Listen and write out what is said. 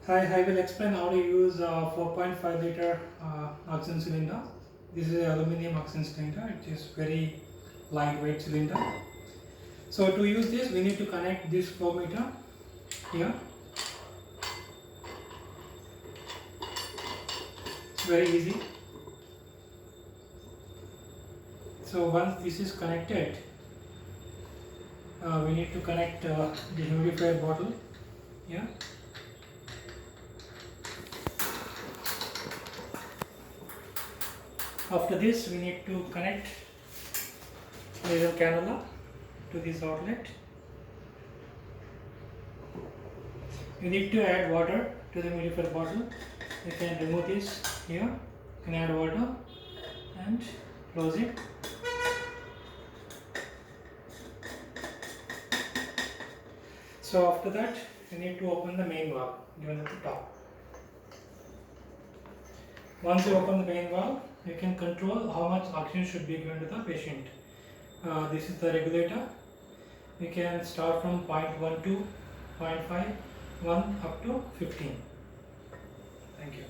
Hi, I will explain how to use a 4.5 liter oxygen cylinder. This is an aluminum oxygen cylinder. It is very lightweight cylinder. So to use this, we need to connect this flow meter here. It's very easy. So once this is connected, we need to connect the humidifier bottle here. After this, we need to connect little cannula to this outlet. You need to add water to the humidifier bottle. You can remove this here. You can add water and close it. So after that, you need to open the main valve given at the top. Once you open the main valve, you can control how much oxygen should be given to the patient. This is the regulator. You can start from 0.12, 0.5, 1 up to 15. Thank you.